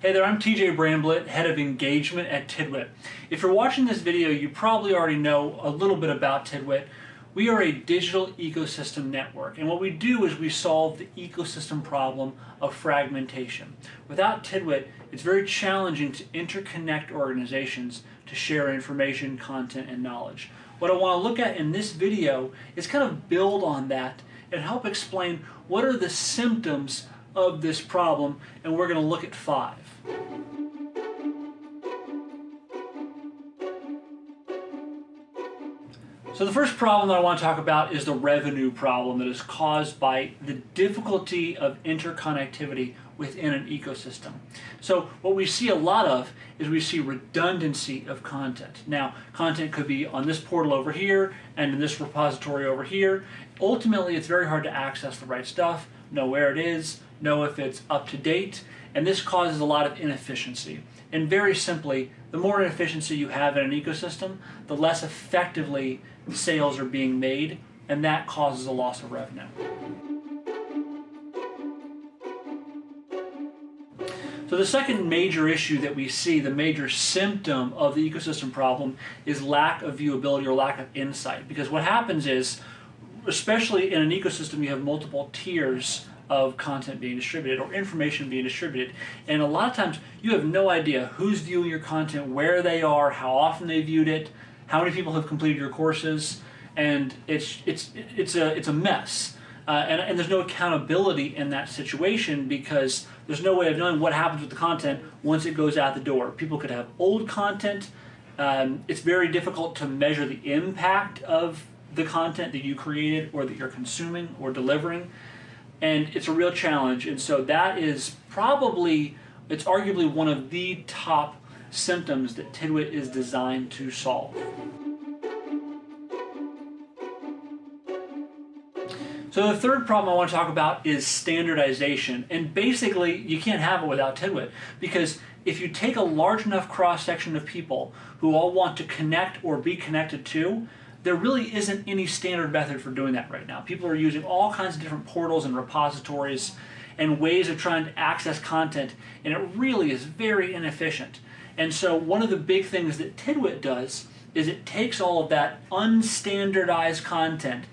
Hey there, I'm TJ Bramblett, Head of Engagement at TIDWIT. If you're watching this video, you probably already know a little bit about TIDWIT. We are a digital ecosystem network, and what we do is we solve the ecosystem problem of fragmentation. Without TIDWIT, it's very challenging to interconnect organizations to share information, content, and knowledge. What I want to look at in this video is kind of build on that and help explain what are the symptoms of this problem, and we're going to look at 5. So the first problem that I want to talk about is the revenue problem that is caused by the difficulty of interconnectivity within an ecosystem. So what we see a lot of is we see redundancy of content. Now, content could be on this portal over here and in this repository over here. Ultimately, it's very hard to access the right stuff, know where it is, know if it's up to date, and this causes a lot of inefficiency. And very simply, the more inefficiency you have in an ecosystem, the less effectively sales are being made, and that causes a loss of revenue. So the second major issue that we see, the major symptom of the ecosystem problem, is lack of viewability or lack of insight. Because what happens is, especially in an ecosystem, you have multiple tiers of content being distributed or information being distributed, and a lot of times you have no idea who's viewing your content, where they are, how often they viewed it, how many people have completed your courses, and it's a mess. And there's no accountability in that situation because there's no way of knowing what happens with the content once it goes out the door. People could have old content. It's very difficult to measure the impact of the content that you created or that you're consuming or delivering. And it's a real challenge, and so that is probably, it's arguably one of the top symptoms that TIDWIT is designed to solve. So the third problem I want to talk about is standardization, and basically you can't have it without TIDWIT, because if you take a large enough cross-section of people who all want to connect or be connected to, there really isn't any standard method for doing that right now. People are using all kinds of different portals and repositories and ways of trying to access content, and it really is very inefficient. And so one of the big things that TIDWIT does is it takes all of that unstandardized content,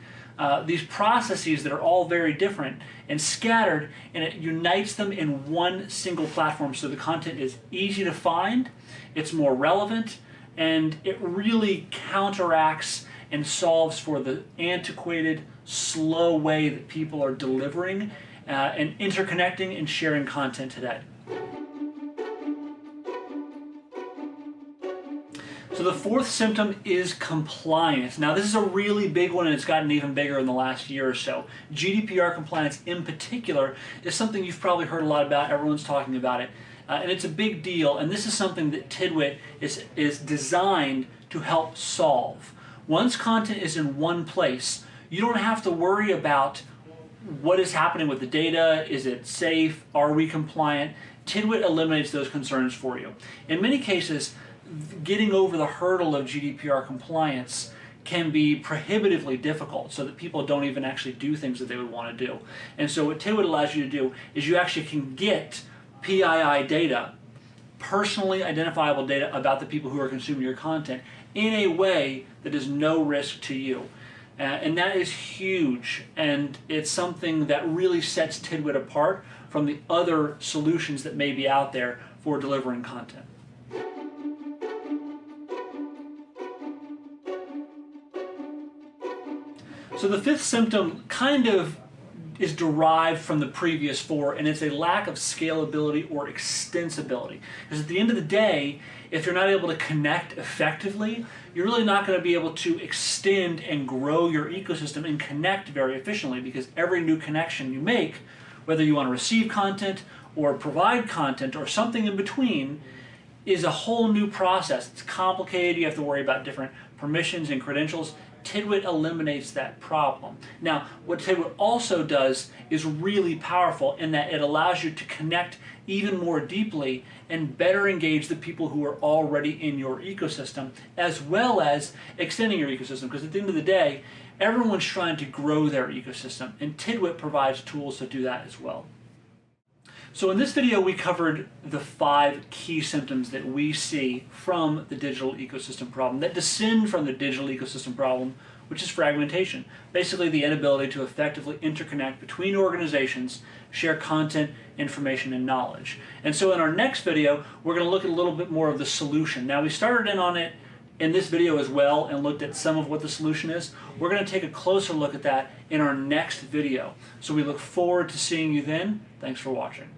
these processes that are all very different and scattered, and it unites them in one single platform so the content is easy to find, it's more relevant, and it really counteracts and solves for the antiquated, slow way that people are delivering and interconnecting and sharing content today. So the fourth symptom is compliance. Now this is a really big one, and it's gotten even bigger in the last year or so. GDPR compliance in particular is something you've probably heard a lot about. Everyone's talking about it. And it's a big deal, and this is something that TIDWIT is designed to help solve. Once content is in one place, you don't have to worry about what is happening with the data, is it safe, are we compliant? TIDWIT eliminates those concerns for you. In many cases, getting over the hurdle of GDPR compliance can be prohibitively difficult, so that people don't even actually do things that they would want to do. And so what TIDWIT allows you to do is you actually can get PII data, personally identifiable data about the people who are consuming your content in a way that is no risk to you. And that is huge, and it's something that really sets TIDWIT apart from the other solutions that may be out there for delivering content. So the fifth symptom kind of is derived from the previous 4, and it's a lack of scalability or extensibility. Because at the end of the day, if you're not able to connect effectively, you're really not going to be able to extend and grow your ecosystem and connect very efficiently, because every new connection you make, whether you want to receive content or provide content or something in between, is a whole new process. It's complicated, you have to worry about different permissions and credentials. TIDWIT eliminates that problem. Now, what TIDWIT also does is really powerful in that it allows you to connect even more deeply and better engage the people who are already in your ecosystem, as well as extending your ecosystem, because at the end of the day, everyone's trying to grow their ecosystem, and TIDWIT provides tools to do that as well. So in this video we covered the 5 key symptoms that we see from the digital ecosystem problem, that descend from the digital ecosystem problem, which is fragmentation. Basically the inability to effectively interconnect between organizations, share content, information, and knowledge. And so in our next video we're going to look at a little bit more of the solution. Now we started in on it in this video as well and looked at some of what the solution is. We're going to take a closer look at that in our next video. So we look forward to seeing you then. Thanks for watching.